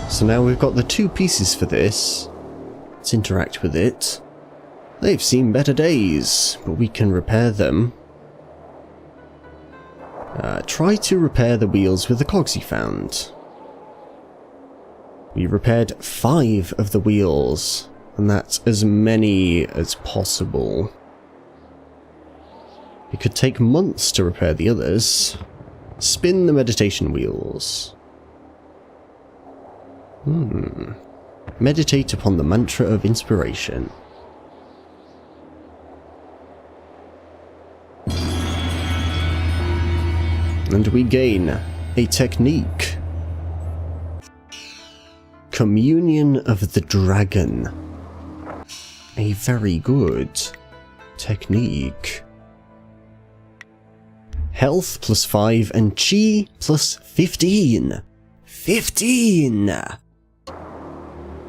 So now we've got the 2 pieces for this. Let's interact with it. They've seen better days, but we can repair them. Try to repair the wheels with the cogs you found. We repaired 5 of the wheels, and that's as many as possible. It could take months to repair the others. Spin the meditation wheels. Meditate upon the mantra of inspiration. And we gain a technique. Communion of the Dragon. A very good technique. Health plus 5 and chi plus 15. 15!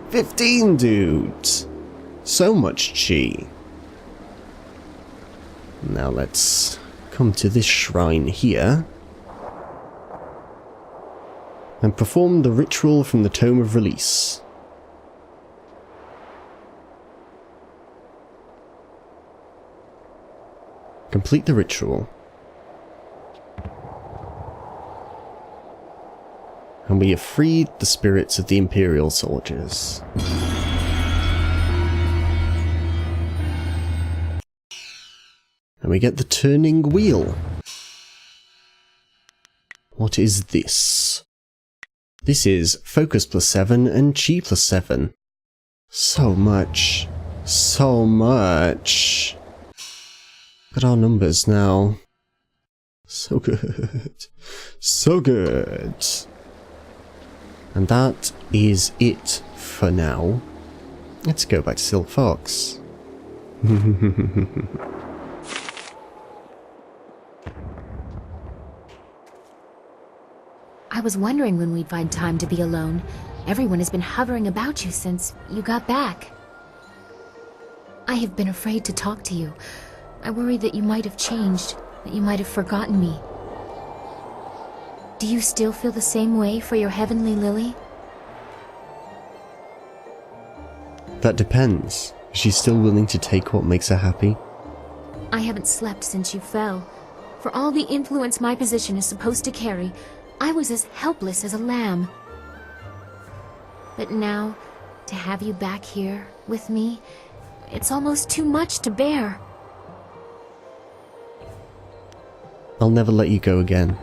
15, dudes! So much chi. Now let's come to this shrine here. And perform the ritual from the Tome of Release. Complete the ritual. And we have freed the spirits of the Imperial soldiers. And we get the turning wheel. What is this? This is focus plus 7 and chi plus 7. So much. So much. Look at our numbers now. So good. So good. And that is it for now. Let's go back to Silk Fox. I was wondering when we'd find time to be alone. Everyone has been hovering about you since you got back. I have been afraid to talk to you. I worried that you might have changed, that you might have forgotten me. Do you still feel the same way for your heavenly lily? That depends. Is she still willing to take what makes her happy? I haven't slept since you fell. For all the influence my position is supposed to carry, I was as helpless as a lamb. But now, to have you back here with me, it's almost too much to bear. I'll never let you go again.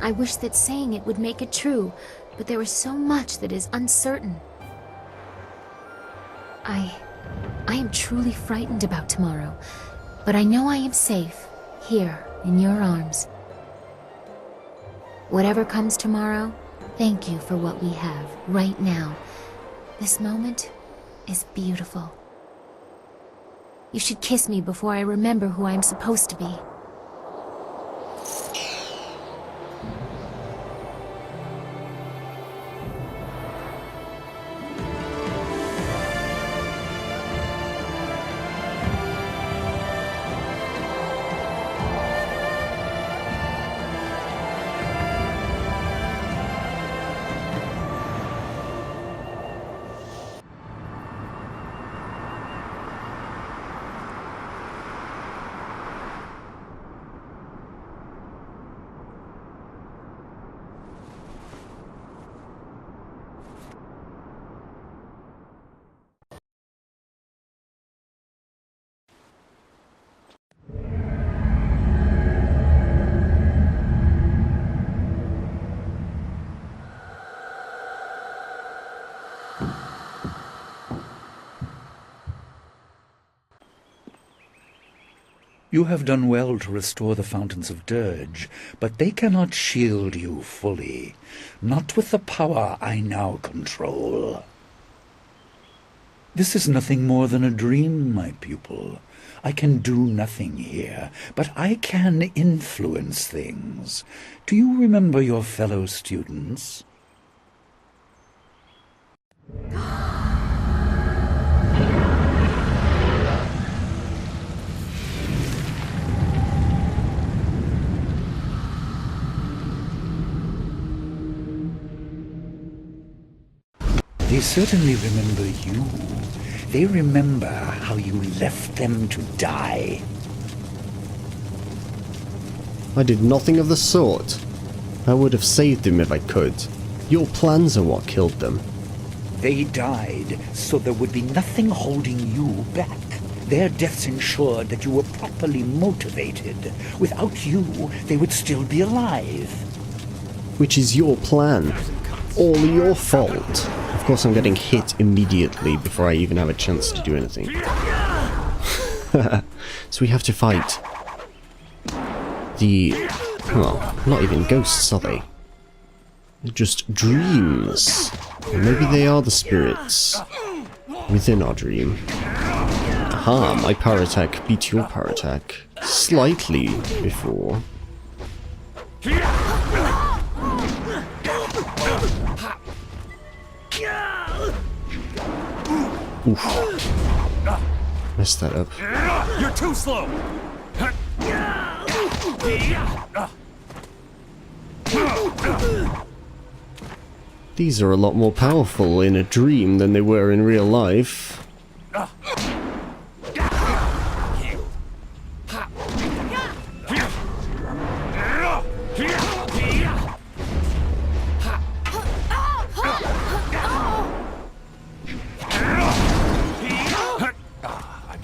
I wish that saying it would make it true, but there is so much that is uncertain. I am truly frightened about tomorrow, but I know I am safe, here, in your arms. Whatever comes tomorrow, thank you for what we have, right now. This moment is beautiful. You should kiss me before I remember who I am supposed to be. You have done well to restore the fountains of Dirge, but they cannot shield you fully. Not with the power I now control. This is nothing more than a dream, my pupil. I can do nothing here, but I can influence things. Do you remember your fellow students? They certainly remember you. They remember how you left them to die. I did nothing of the sort. I would have saved them if I could. Your plans are what killed them. They died so there would be nothing holding you back. Their deaths ensured that you were properly motivated. Without you, they would still be alive. Which is your plan. All your fault. Of course I'm getting hit immediately before I even have a chance to do anything. So we have to fight the... well, not even ghosts, are they? They're just dreams. Or maybe they are the spirits within our dream. Aha, my power attack beat your power attack slightly before. Oof. Messed that up. You're too slow. These are a lot more powerful in a dream than they were in real life.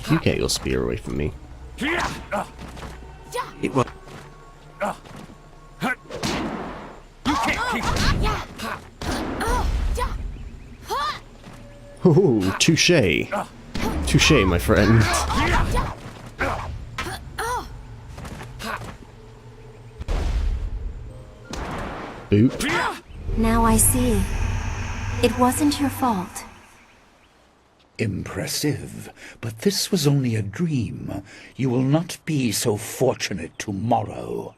You get your spear away from me. It was... Oh, touche. Touche, my friend. Boop. Now I see. It wasn't your fault. Impressive, but this was only a dream. You will not be so fortunate tomorrow.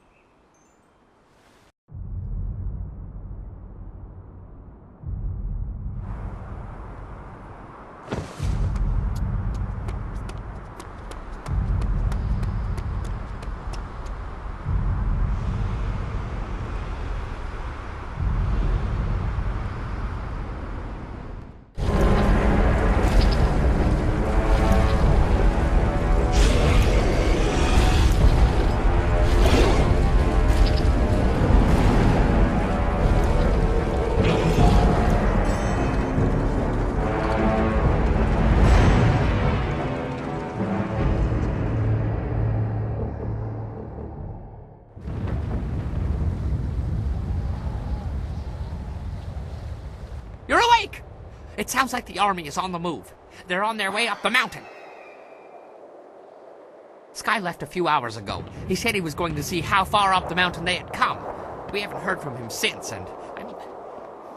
You're awake! It sounds like the army is on the move. They're on their way up the mountain. Sky left a few hours ago. He said he was going to see how far up the mountain they had come. We haven't heard from him since, and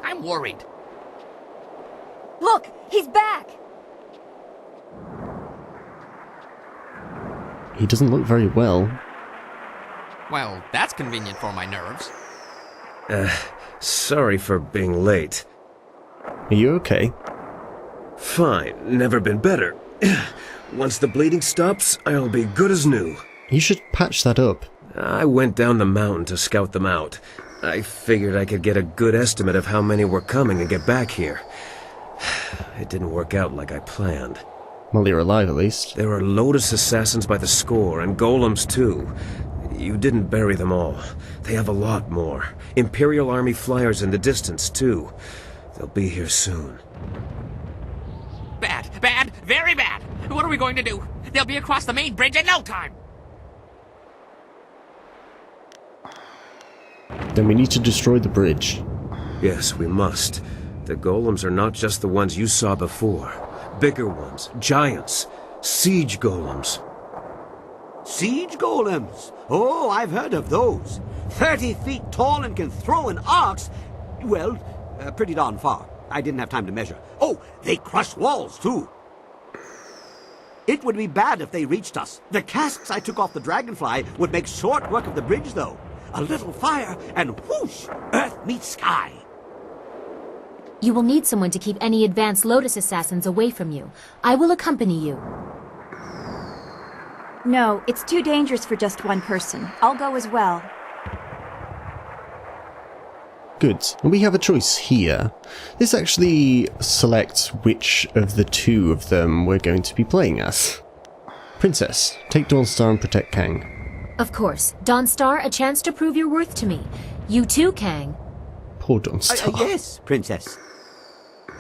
I'm worried. Look! He's back! He doesn't look very well. Well, that's convenient for my nerves. Sorry for being late. Are you okay? Fine, never been better. Once the bleeding stops, I'll be good as new. You should patch that up. I went down the mountain to scout them out. I figured I could get a good estimate of how many were coming and get back here. It didn't work out like I planned. Well, you're alive at least. There are Lotus assassins by the score, and golems too. You didn't bury them all. They have a lot more. Imperial Army flyers in the distance, too. They'll be here soon. Bad, bad, very bad. What are we going to do? They'll be across the main bridge in no time. Then we need to destroy the bridge. Yes, we must. The golems are not just the ones you saw before. Bigger ones, giants, siege golems. Siege golems? Oh, I've heard of those. 30 feet tall and can throw an ox. Well, pretty darn far. I didn't have time to measure. Oh, they crush walls, too. It would be bad if they reached us. The casks I took off the Dragonfly would make short work of the bridge, though. A little fire, and whoosh! Earth meets sky. You will need someone to keep any advanced Lotus assassins away from you. I will accompany you. No, it's too dangerous for just one person. I'll go as well. Good. And we have a choice here. This actually selects which of the two of them we're going to be playing as. Princess, take Dawnstar and protect Kang. Of course. Dawnstar, a chance to prove your worth to me. You too, Kang. Poor Dawnstar. Yes, Princess.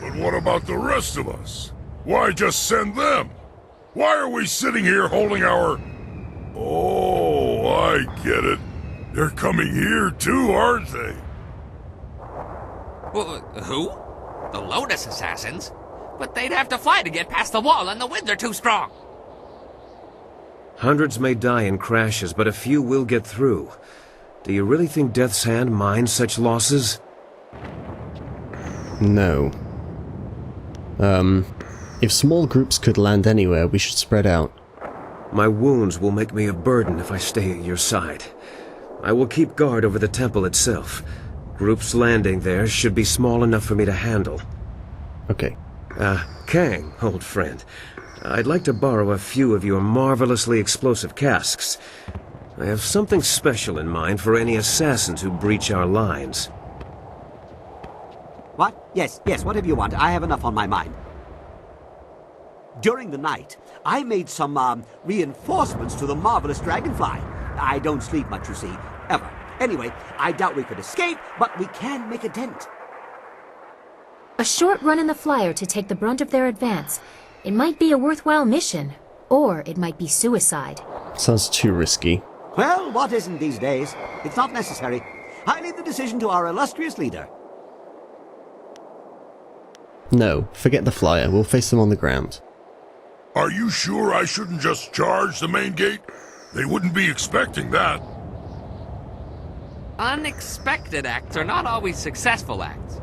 But what about the rest of us? Why just send them? Why are we sitting here holding our... Oh, I get it. They're coming here too, aren't they? Well, who? The Lotus Assassins? But they'd have to fly to get past the wall, and the winds are too strong. Hundreds may die in crashes, but a few will get through. Do you really think Death's Hand minds such losses? No. If small groups could land anywhere, we should spread out. My wounds will make me a burden if I stay at your side. I will keep guard over the temple itself. Groups landing there should be small enough for me to handle. Okay. Kang, old friend. I'd like to borrow a few of your marvelously explosive casks. I have something special in mind for any assassins who breach our lines. What? Yes, whatever you want. I have enough on my mind. During the night, I made some, reinforcements to the marvelous dragonfly. I don't sleep much, you see, ever. Anyway, I doubt we could escape, but we can make a dent. A short run in the flyer to take the brunt of their advance. It might be a worthwhile mission, or it might be suicide. Sounds too risky. Well, what isn't these days? It's not necessary. I leave the decision to our illustrious leader. No, forget the flyer. We'll face them on the ground. Are you sure I shouldn't just charge the main gate? They wouldn't be expecting that. Unexpected acts are not always successful acts.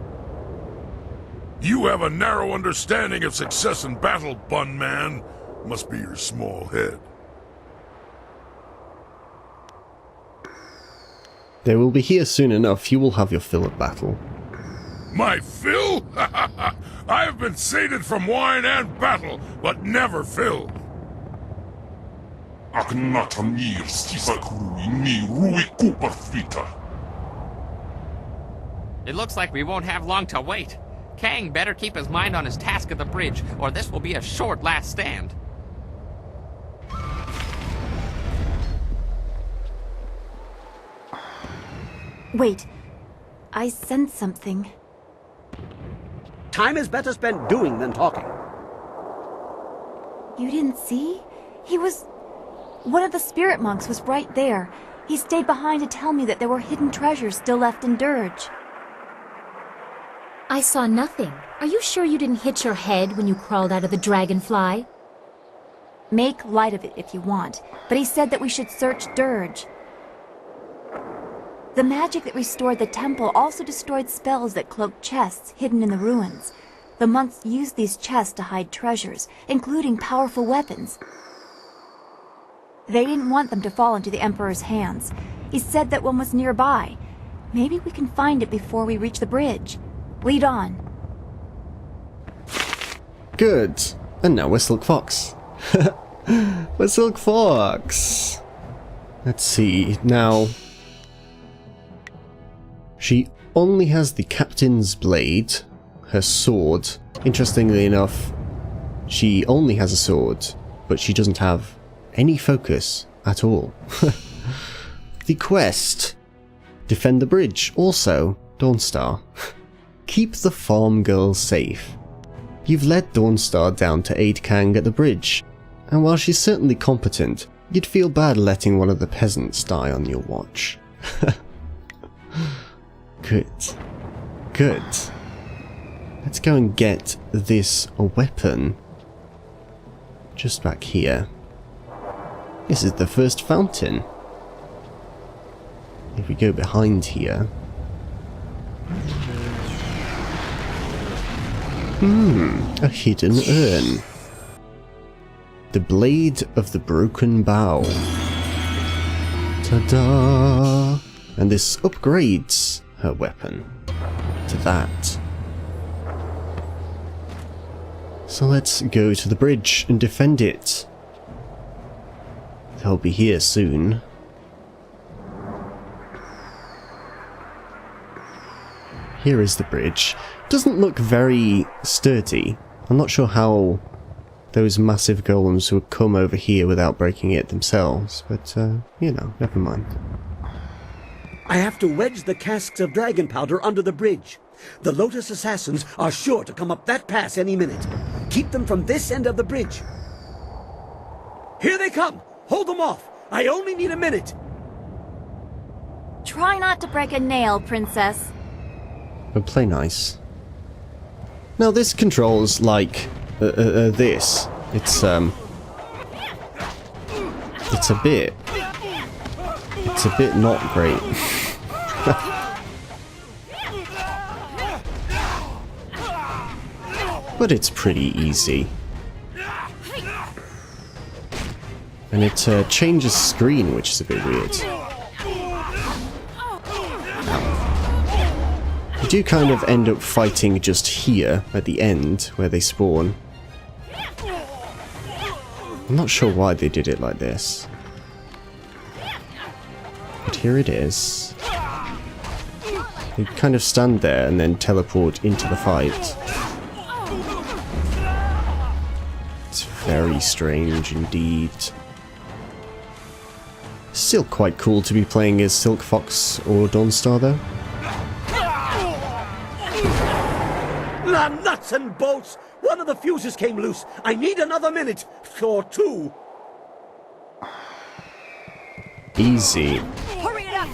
You have a narrow understanding of success in battle, bun man. Must be your small head. They will be here soon enough. You will have your fill of battle. My fill? I have been sated from wine and battle, but never filled. It looks like we won't have long to wait. Kang better keep his mind on his task at the bridge, or this will be a short last stand. Wait. I sense something. Time is better spent doing than talking. You didn't see? One of the spirit monks was right there. He stayed behind to tell me that there were hidden treasures still left in Dirge. I saw nothing. Are you sure you didn't hit your head when you crawled out of the dragonfly? Make light of it if you want, but he said that we should search Dirge. The magic that restored the temple also destroyed spells that cloaked chests hidden in the ruins. The monks used these chests to hide treasures, including powerful weapons. They didn't want them to fall into the Emperor's hands. He said that one was nearby. Maybe we can find it before we reach the bridge. Lead on. Good. And now we're Silk Fox. We're Silk Fox. Let's see. Now, she only has the captain's blade, her sword. Interestingly enough, she only has a sword, but she doesn't have any focus at all. The quest. Defend the bridge. Also, Dawnstar. Keep the farm girl safe. You've led Dawnstar down to aid Kang at the bridge, and while she's certainly competent, you'd feel bad letting one of the peasants die on your watch. Good. Good. Let's go and get this weapon. Just back here. This is the first fountain. If we go behind here... a hidden urn. The blade of the broken bow. Ta-da! And this upgrades her weapon to that. So let's go to the bridge and defend it. They'll be here soon. here is the bridge. Doesn't look very sturdy. I'm not sure how those massive golems would come over here without breaking it themselves, but, you know, never mind. I have to wedge the casks of dragon powder under the bridge. The Lotus assassins are sure to come up that pass any minute. Keep them from this end of the bridge. Here they come! Hold them off! I only need a minute! Try not to break a nail, Princess. But play nice. Now this controls like this. It's a bit not great. But it's pretty easy. And it changes screen, which is a bit weird. You do kind of end up fighting just here at the end where they spawn. I'm not sure why they did it like this. But here it is. You kind of stand there and then teleport into the fight. It's very strange indeed. Still quite cool to be playing as Silk Fox or Dawnstar though. La nuts and bolts! One of the fuses came loose. I need another minute. Or two. Easy. Hurry it up!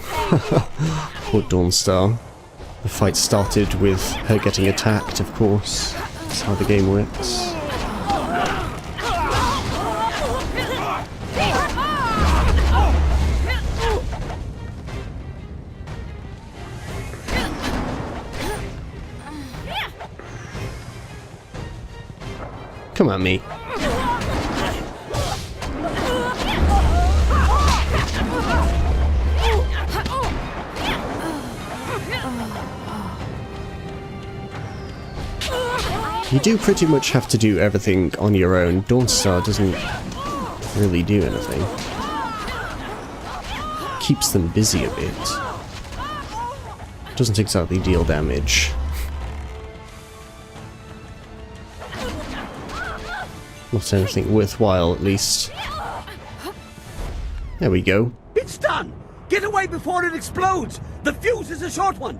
Poor Dawnstar. The fight started with her getting attacked, of course. That's how the game works. Come at me. You do pretty much have to do everything on your own. Dawnstar doesn't really do anything. Keeps them busy a bit. Doesn't exactly deal damage. Not anything worthwhile, at least. There we go. It's done! Get away before it explodes! The fuse is a short one!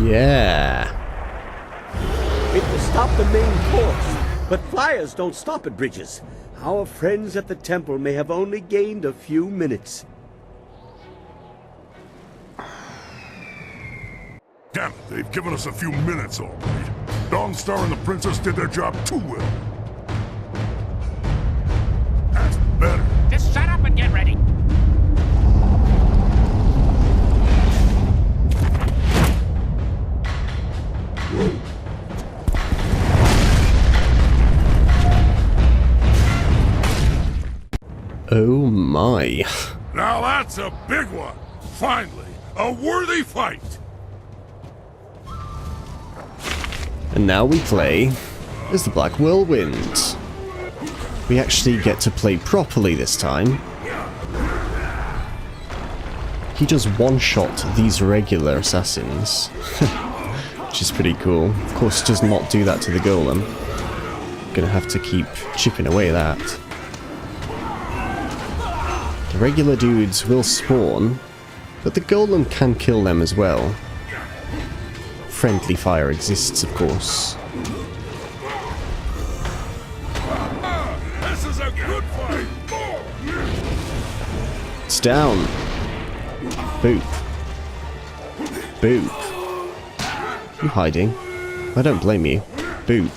Yeah. It will stop the main force, but flyers don't stop at bridges. Our friends at the temple may have only gained a few minutes. Damn it, they've given us a few minutes already. Dawnstar and the princess did their job too well. That's better. Just shut up and get ready. Oh my. Now that's a big one. Finally, a worthy fight. And now we play as the Black Whirlwind. We actually get to play properly this time. He does one-shot these regular assassins. Which is pretty cool. Of course, does not do that to the golem. Gonna have to keep chipping away at that. The regular dudes will spawn, but the golem can kill them as well. Friendly fire exists, of course. This is a good fight. It's down. Boop. Boop. You hiding? I don't blame you. Boop.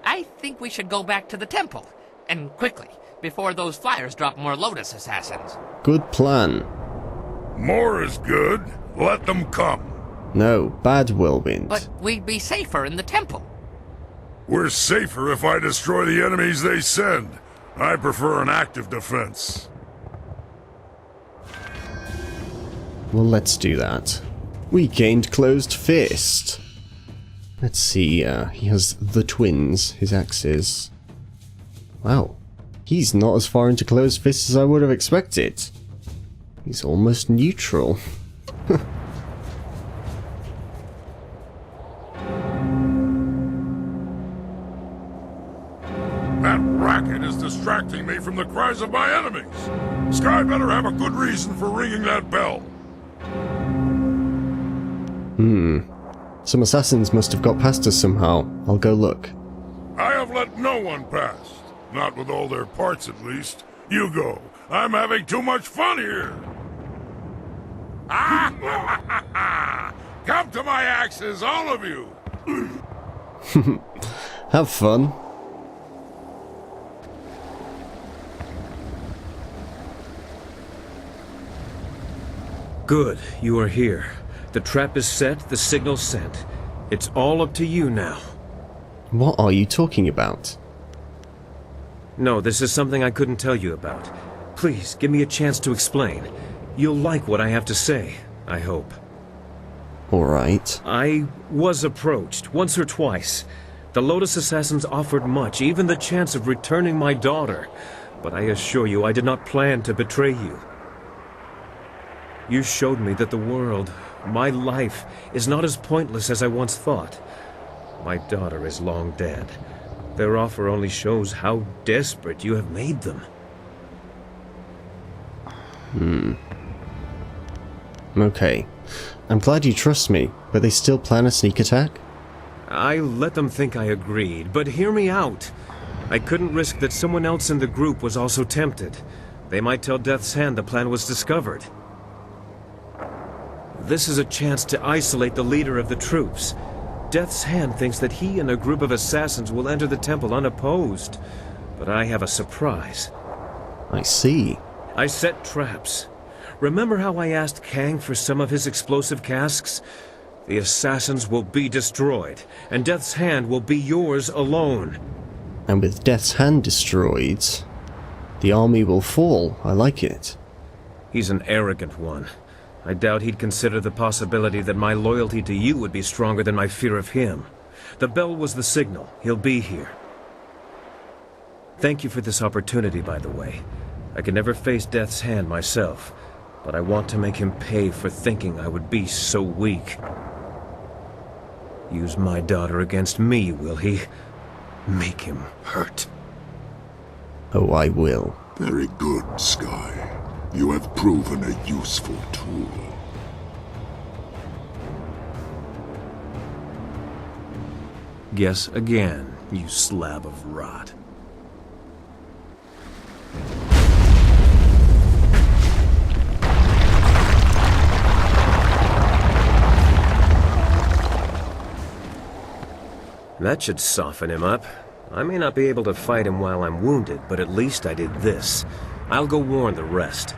I think we should go back to the temple. And quickly, before those flyers drop more Lotus assassins. Good plan. More is good. Let them come. No, bad whirlwind. But we'd be safer in the temple. We're safer if I destroy the enemies they send. I prefer an active defense. Well, let's do that. We gained Closed Fist. Let's see, he has the twins, his axes. Wow, he's not as far into Closed Fist as I would have expected. He's almost neutral. That racket is distracting me from the cries of my enemies. Sky better have a good reason for ringing that bell. Some assassins must have got past us somehow. I'll go look. I have let no one past. Not with all their parts, at least. You go. I'm having too much fun here. Come to my axes, all of you. Have fun. Good, you are here. The trap is set, the signal sent. It's all up to you now. What are you talking about? No, this is something I couldn't tell you about. Please, give me a chance to explain. You'll like what I have to say, I hope. Alright. I was approached, once or twice. The Lotus Assassins offered much, even the chance of returning my daughter. But I assure you, I did not plan to betray you. You showed me that the world, my life, is not as pointless as I once thought. My daughter is long dead. Their offer only shows how desperate you have made them. Okay. I'm glad you trust me, but they still plan a sneak attack? I let them think I agreed, but hear me out. I couldn't risk that someone else in the group was also tempted. They might tell Death's Hand the plan was discovered. This is a chance to isolate the leader of the troops. Death's Hand thinks that he and a group of assassins will enter the temple unopposed. But I have a surprise. I see. I set traps. Remember how I asked Kang for some of his explosive casks? The assassins will be destroyed, and Death's Hand will be yours alone. And with Death's Hand destroyed, the army will fall. I like it. He's an arrogant one. I doubt he'd consider the possibility that my loyalty to you would be stronger than my fear of him. The bell was the signal. He'll be here. Thank you for this opportunity, by the way. I could never face Death's Hand myself, but I want to make him pay for thinking I would be so weak. Use my daughter against me, will he? Make him hurt. Oh, I will. Very good, Sky. You have proven a useful tool. Guess again, you slab of rot. That should soften him up. I may not be able to fight him while I'm wounded, but at least I did this. I'll go warn the rest.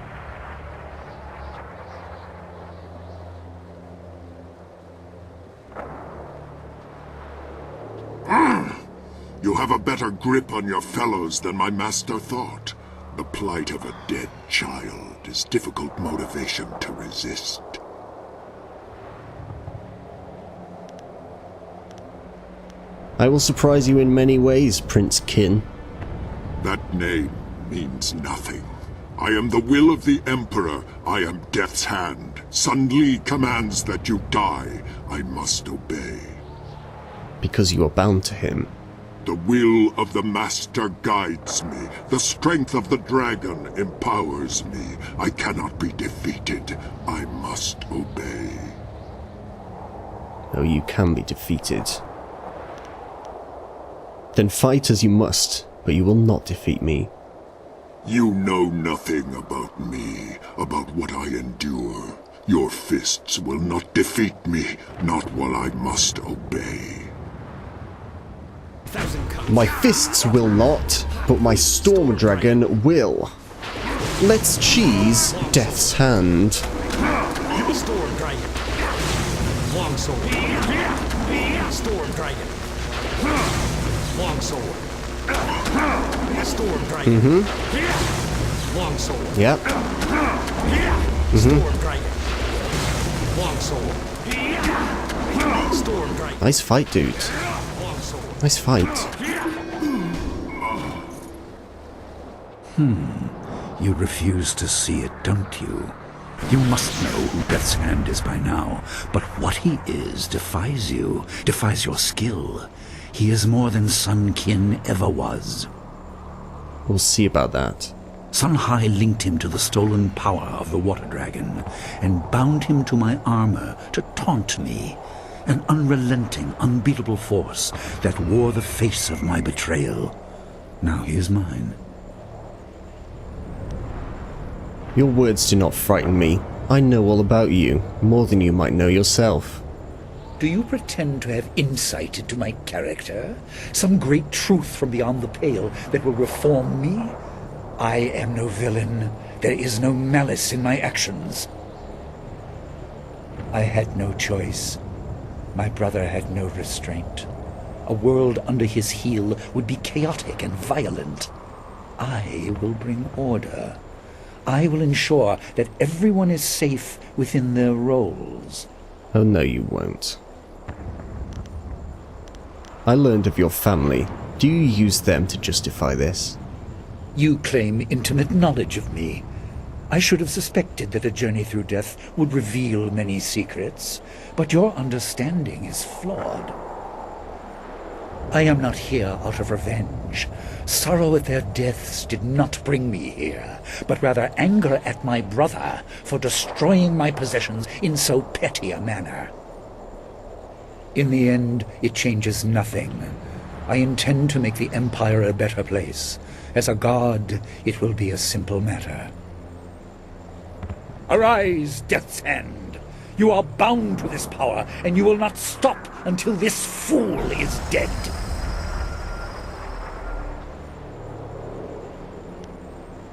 You have a better grip on your fellows than my master thought. The plight of a dead child is difficult motivation to resist. I will surprise you in many ways, Prince Kin. That name means nothing. I am the will of the Emperor. I am Death's Hand. Sun Li commands that you die. I must obey. Because you are bound to him. The will of the Master guides me. The strength of the dragon empowers me. I cannot be defeated. I must obey. Oh, you can be defeated. Then fight as you must, but you will not defeat me. You know nothing about me, about what I endure. Your fists will not defeat me, not while I must obey. My fists will not, but my Storm Dragon will. Let's cheese Death's Hand. Storm Dragon. Longsword. Storm Dragon. Longsword. Storm Dragon. Longsword. Yep. Storm Dragon. Longsword. Storm Dragon. Nice fight, dude. Longsword. Nice fight. You refuse to see it, don't you? You must know who Death's Hand is by now, but what he is defies you, defies your skill. He is more than Sun Kin ever was. We'll see about that. Sun Hai linked him to the stolen power of the Water Dragon, and bound him to my armor to taunt me. An unrelenting, unbeatable force that wore the face of my betrayal. Now he is mine. Your words do not frighten me. I know all about you, more than you might know yourself. Do you pretend to have insight into my character? Some great truth from beyond the pale that will reform me? I am no villain. There is no malice in my actions. I had no choice. My brother had no restraint. A world under his heel would be chaotic and violent. I will bring order. I will ensure that everyone is safe within their roles. Oh no, you won't. I learned of your family. Do you use them to justify this? You claim intimate knowledge of me. I should have suspected that a journey through death would reveal many secrets, but your understanding is flawed. I am not here out of revenge. Sorrow at their deaths did not bring me here, but rather anger at my brother for destroying my possessions in so petty a manner. In the end, it changes nothing. I intend to make the Empire a better place. As a god, it will be a simple matter. Arise, Death's Hand! You are bound to this power, and you will not stop until this fool is dead.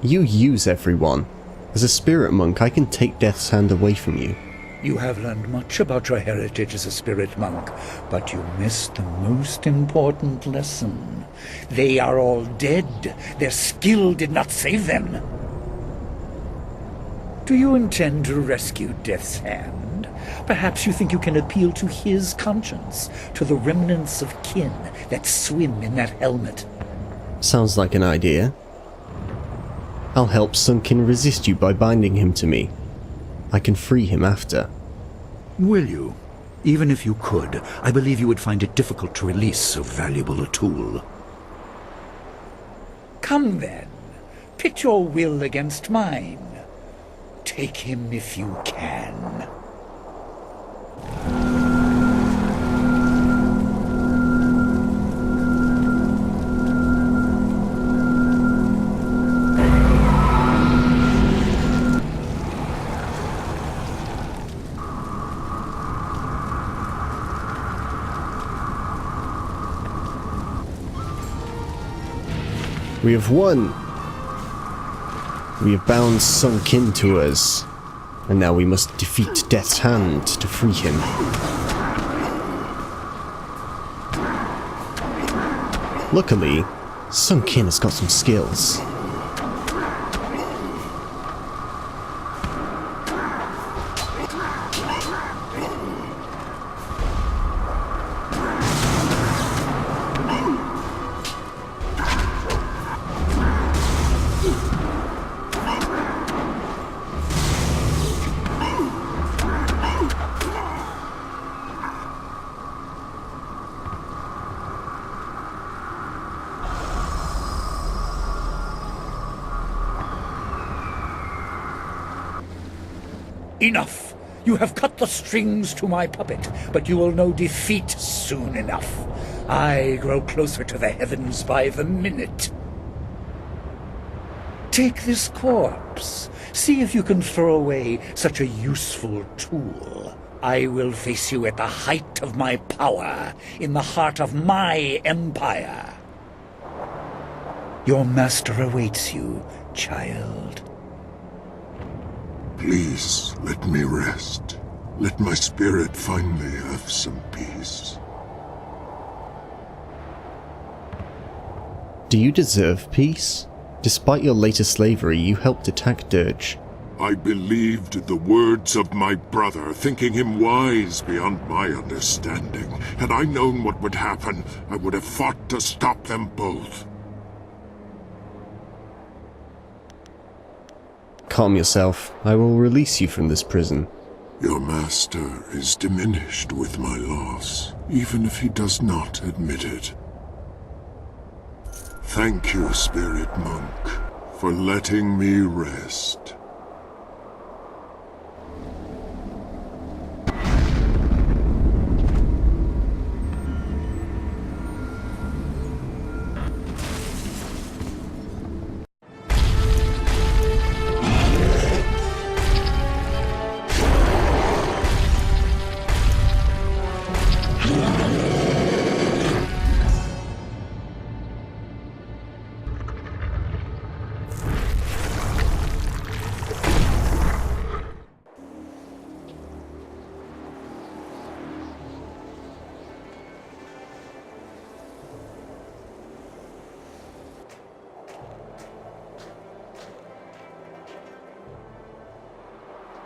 You use everyone. As a spirit monk, I can take Death's Hand away from you. You have learned much about your heritage as a spirit monk, but you missed the most important lesson. They are all dead. Their skill did not save them. Do you intend to rescue Death's Hand? Perhaps you think you can appeal to his conscience, to the remnants of kin that swim in that helmet. Sounds like an idea. I'll help Sun Kin resist you by binding him to me. I can free him after. Will you? Even if you could, I believe you would find it difficult to release so valuable a tool. Come then. Pit your will against mine. Take him if you can. We have won! We have bound Sun Kin to us, and now we must defeat Death's Hand to free him. Luckily, Sun Kin has got some skills. Enough! You have cut the strings to my puppet, but you will know defeat soon enough. I grow closer to the heavens by the minute. Take this corpse. See if you can throw away such a useful tool. I will face you at the height of my power, in the heart of my empire. Your master awaits you, child. Please, let me rest. Let my spirit finally have some peace. Do you deserve peace? Despite your later slavery, you helped attack Dirge. I believed the words of my brother, thinking him wise beyond my understanding. Had I known what would happen, I would have fought to stop them both. Calm yourself. I will release you from this prison. Your master is diminished with my loss, even if he does not admit it. Thank you, Spirit Monk, for letting me rest.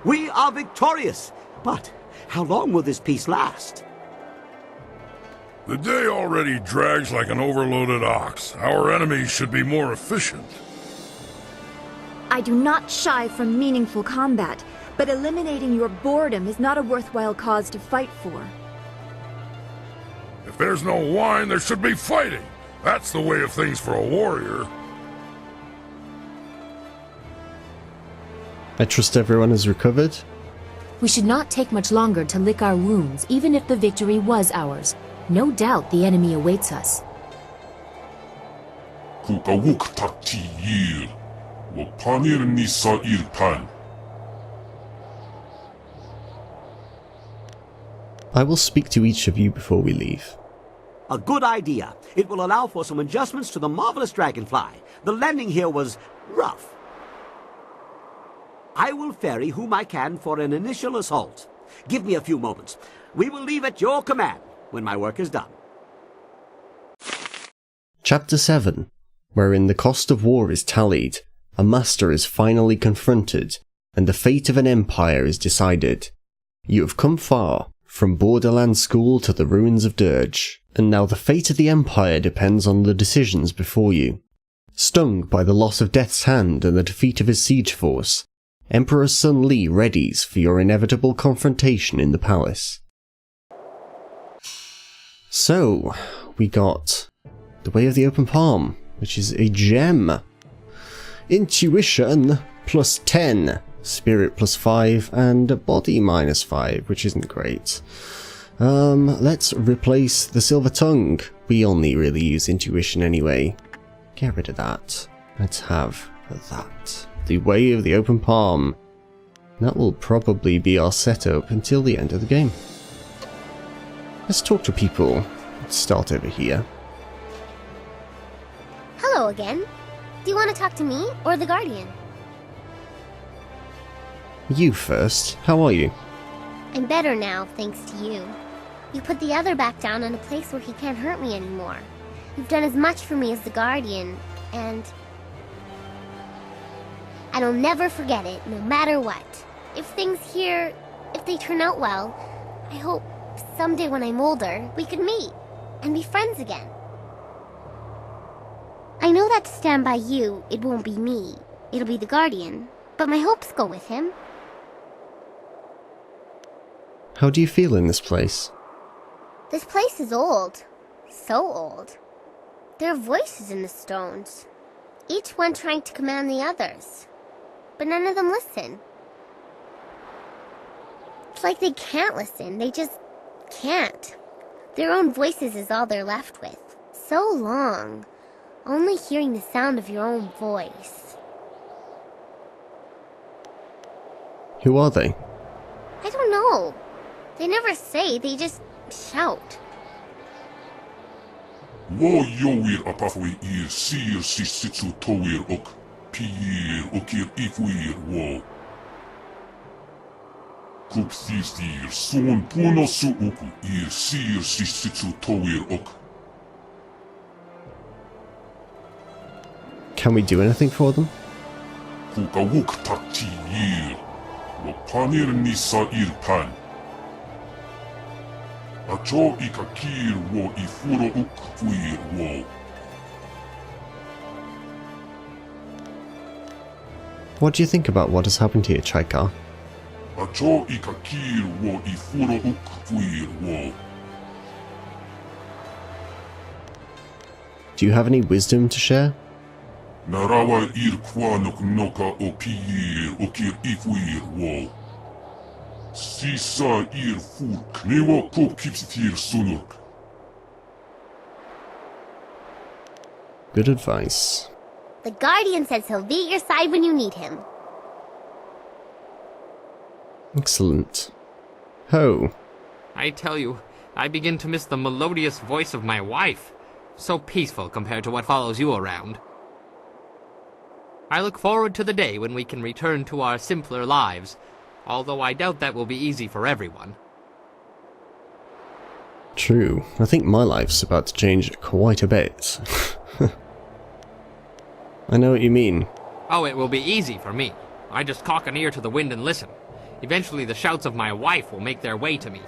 We are victorious! But how long will this peace last? The day already drags like an overloaded ox. Our enemies should be more efficient. I do not shy from meaningful combat, but eliminating your boredom is not a worthwhile cause to fight for. If there's no wine, there should be fighting. That's the way of things for a warrior. I trust everyone has recovered. We should not take much longer to lick our wounds, even if the victory was ours. No doubt the enemy awaits us. I will speak to each of you before we leave. A good idea. It will allow for some adjustments to the marvelous dragonfly. The landing here was rough. I will ferry whom I can for an initial assault. Give me a few moments. We will leave at your command when my work is done. Chapter 7, wherein the cost of war is tallied, a master is finally confronted, and the fate of an empire is decided. You have come far, from Borderland School to the ruins of Dirge, and now the fate of the empire depends on the decisions before you. Stung by the loss of Death's Hand and the defeat of his siege force, Emperor Sun Li readies for your inevitable confrontation in the palace. So, we got the Way of the Open Palm, which is a gem. Intuition plus 10, Spirit plus 5, and Body minus 5, which isn't great. Let's replace the Silver Tongue. We only really use Intuition anyway. Get rid of that. Let's have that. The Way of the Open Palm. That will probably be our setup until the end of the game. Let's talk to people. Let's start over here. Hello again. Do you want to talk to me or the Guardian? You first. How are you? I'm better now, thanks to you. You put the other back down in a place where he can't hurt me anymore. You've done as much for me as the Guardian, and I'll never forget it, no matter what. If things here, if they turn out well, I hope someday when I'm older, we could meet and be friends again. I know that to stand by you, it won't be me. It'll be the Guardian, but my hopes go with him. How do you feel in this place? This place is old. So old. There are voices in the stones, each one trying to command the others. But none of them listen. It's like they can't listen, they just can't. Their own voices is all they're left with. So long, only hearing the sound of your own voice. Who are they? I don't know. They never say, they just shout. Wo yowir apafwe ir sir sisitsu towir ok pir okir ifwir wo. Kupsistir son puno su uku ir sir sisitsu towir ok. Can we do anything for them? kukawuk takti yir. Lo panir nisa irpan. Acho ikakir wo ifuro ukfuir wo. What do you think about what has happened here, Chaikar? Acho ikakir wo ifuro ukfuir wo. Do you have any wisdom to share? Narawa ir kwanok noka o piyir okir ifwir wo. Sisa ir furk newa ko kipsitir sunuk. Good advice. The Guardian says he'll be at your side when you need him. Excellent. Ho. I tell you, I begin to miss the melodious voice of my wife. So peaceful compared to what follows you around. I look forward to the day when we can return to our simpler lives, although I doubt that will be easy for everyone. True. I think my life's about to change quite a bit. I know what you mean. Oh, it will be easy for me. I just cock an ear to the wind and listen. Eventually the shouts of my wife will make their way to me.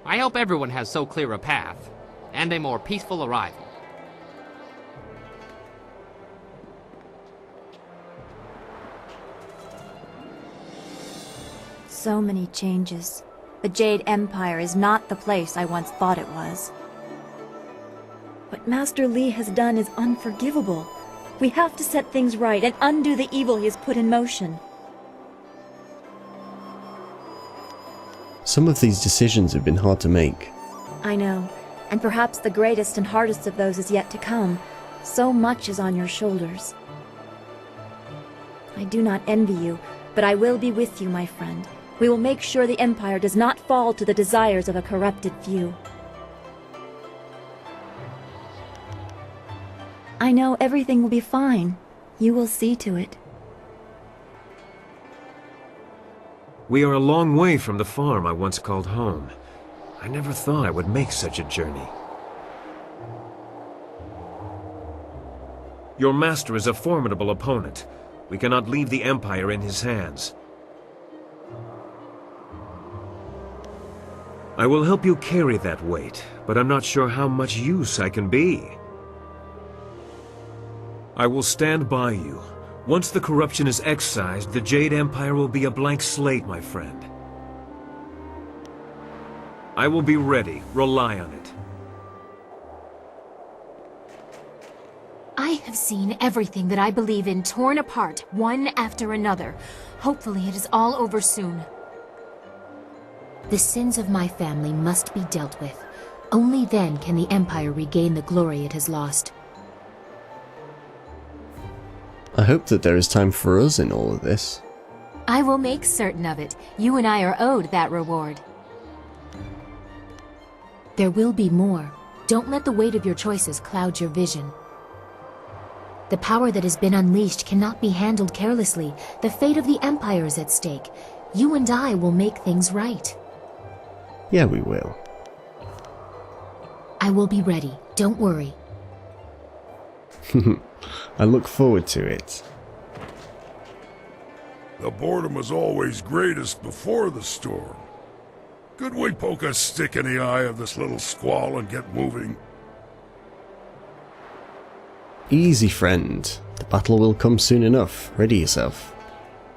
I hope everyone has so clear a path, and a more peaceful arrival. So many changes. The Jade Empire is not the place I once thought it was. What Master Li has done is unforgivable. We have to set things right and undo the evil he has put in motion. Some of these decisions have been hard to make. I know, and perhaps the greatest and hardest of those is yet to come. So much is on your shoulders. I do not envy you, but I will be with you, my friend. We will make sure the Empire does not fall to the desires of a corrupted few. I know everything will be fine. You will see to it. We are a long way from the farm I once called home. I never thought I would make such a journey. Your master is a formidable opponent. We cannot leave the Empire in his hands. I will help you carry that weight, but I'm not sure how much use I can be. I will stand by you. Once the corruption is excised, the Jade Empire will be a blank slate, my friend. I will be ready. Rely on it. I have seen everything that I believe in torn apart, one after another. Hopefully it is all over soon. The sins of my family must be dealt with. Only then can the Empire regain the glory it has lost. I hope that there is time for us in all of this. I will make certain of it. You and I are owed that reward. There will be more. Don't let the weight of your choices cloud your vision. The power that has been unleashed cannot be handled carelessly. The fate of the Empire is at stake. You and I will make things right. Yeah, we will. I will be ready. Don't worry. I look forward to it. The boredom was always greatest before the storm. Could we poke a stick in the eye of this little squall and get moving? Easy, friend. The battle will come soon enough. Ready yourself.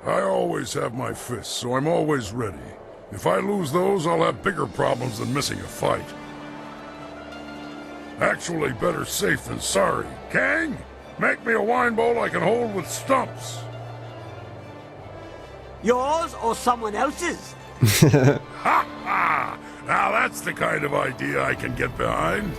I always have my fists, so I'm always ready. If I lose those, I'll have bigger problems than missing a fight. Actually, better safe than sorry. Kang, make me a wine bowl I can hold with stumps. Yours or someone else's? Ha ha! Now that's the kind of idea I can get behind.